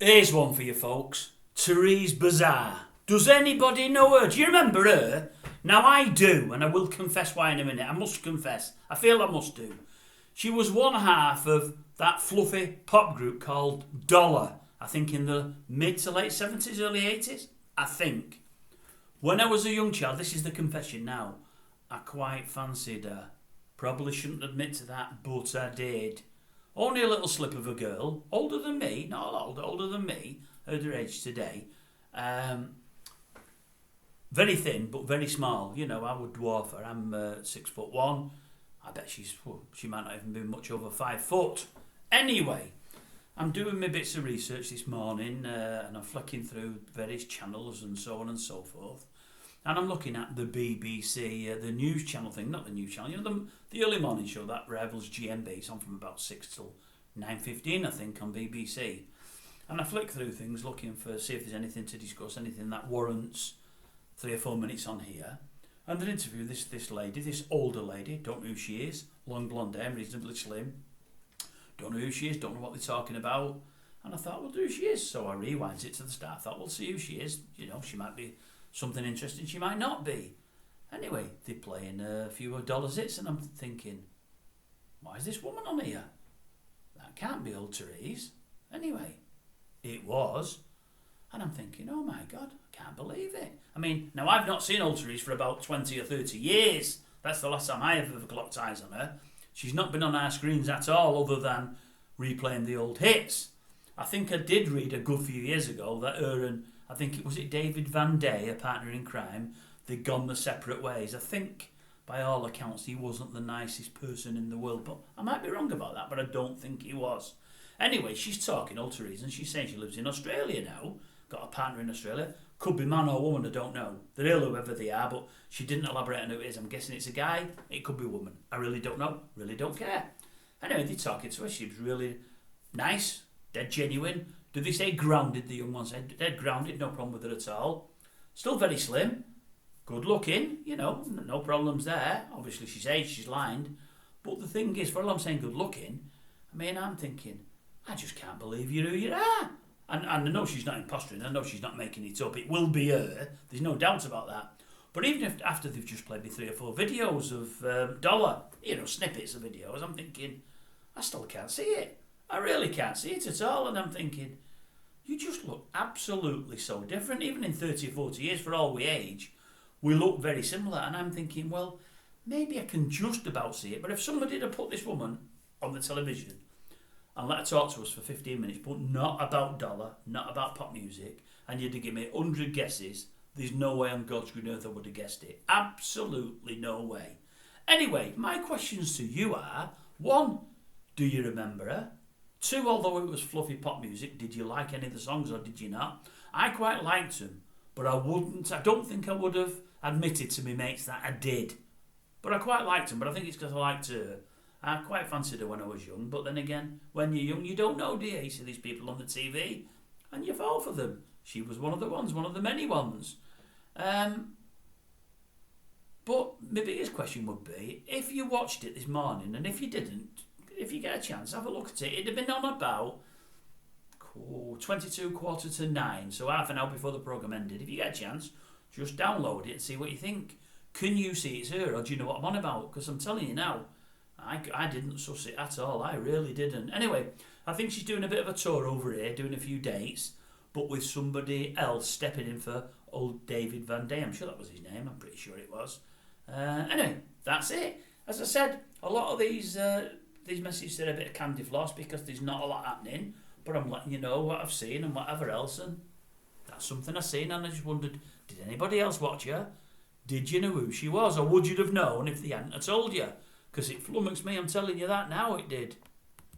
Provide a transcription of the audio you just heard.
Here's one for you folks. THEREZA BAZAR. Does anybody know her? Do you remember her? Now I do, and I will confess why in a minute. I must confess. I feel I must do. She was one half of that fluffy pop group called Dollar. I think in the mid to late 70s, early 80s. I think. When I was a young child, this is the confession now, I quite fancied her. Probably shouldn't admit to that, but I did. Only a little slip of a girl, older than me, not a lot older than me, at her age today. Very thin, but very small. You know, I would dwarf her. I'm 6'1". I bet she might not even be much over 5 foot. Anyway, I'm doing my bits of research this morning, and I'm flicking through various channels and so on and so forth. And I'm looking at the BBC, the news channel thing, not the news channel, you know, the early morning show that rivals GMB. It's on from about 6 till 9:15, I think, on BBC. And I flick through things looking for, see if there's anything to discuss, anything that warrants 3 or 4 minutes on here. And they interview this lady, this older lady, don't know who she is, long blonde hair, reasonably slim. Don't know who she is, don't know what they're talking about. And I thought, well, who she is. So I rewind it to the start. I thought, we'll see who she is. You know, she might be something interesting, she might not be. Anyway, they're playing a few of Dollar's hits, and I'm thinking, why is this woman on here? That can't be old Therese. Anyway, it was. And I'm thinking, oh my God, I can't believe it. I mean, now I've not seen old Therese for about 20 or 30 years. That's the last time I have ever clocked eyes on her. She's not been on our screens at all, other than replaying the old hits. I think I did read a good few years ago that her and, I think it was David Van Day, a partner in crime, they'd gone their separate ways. I think, by all accounts, he wasn't the nicest person in the world, but I might be wrong about that, but I don't think he was. Anyway, she's talking, old Therese, and she's saying she lives in Australia now, got a partner in Australia, could be man or woman, I don't know. They're ill whoever they are, but she didn't elaborate on who it is. I'm guessing it's a guy, it could be a woman. I really don't know, really don't care. Anyway, they're talking to her, she was really nice, dead genuine. Do they say grounded? The young one said, dead grounded, no problem with her at all. Still very slim, good looking, you know, no problems there. Obviously she's aged, she's lined. But the thing is, for all I'm saying good looking, I mean, I'm thinking, I just can't believe you're who you are. And I know she's not impostering, I know she's not making it up. It will be her, there's no doubt about that. But even if after they've just played me 3 or 4 videos of Dollar, you know, snippets of videos, I'm thinking, I still can't see it. I really can't see it at all. And I'm thinking, you just look absolutely so different. Even in 30 or 40 years, for all we age, we look very similar. And I'm thinking, well, maybe I can just about see it. But if somebody had put this woman on the television and let her talk to us for 15 minutes, but not about Dollar, not about pop music, and you'd have given me 100 guesses, there's no way on God's green earth I would have guessed it. Absolutely no way. Anyway, my questions to you are, 1, do you remember her? 2, although it was fluffy pop music, did you like any of the songs or did you not? I quite liked them, but I don't think I would have admitted to me mates that I did. But I quite liked them, but I think it's because I liked her. I quite fancied her when I was young, but then again, when you're young, you don't know, do you? You see these people on the TV, and you fall for them. She was one of the ones, one of the many ones. But my biggest question would be, if you watched it this morning, and if you didn't, if you get a chance, have a look at it. It'd have been on about 22 quarter to 9, so half an hour before the programme ended. If you get a chance, just download it and see what you think. Can you see it's her, or do you know what I'm on about? Because I'm telling you now, I didn't suss it at all. I really didn't. Anyway, I think she's doing a bit of a tour over here, doing a few dates, but with somebody else stepping in for old David Van Day. I'm sure that was his name. I'm pretty sure it was. Anyway, that's it. As I said, a lot of these messages are a bit of candy floss because there's not a lot happening, but I'm letting you know what I've seen and whatever else, and that's something I've seen, and I just wondered, did anybody else watch her? Did you know who she was, or would you have known if they hadn't have told you? Because it flummoxed me, I'm telling you that now, it did.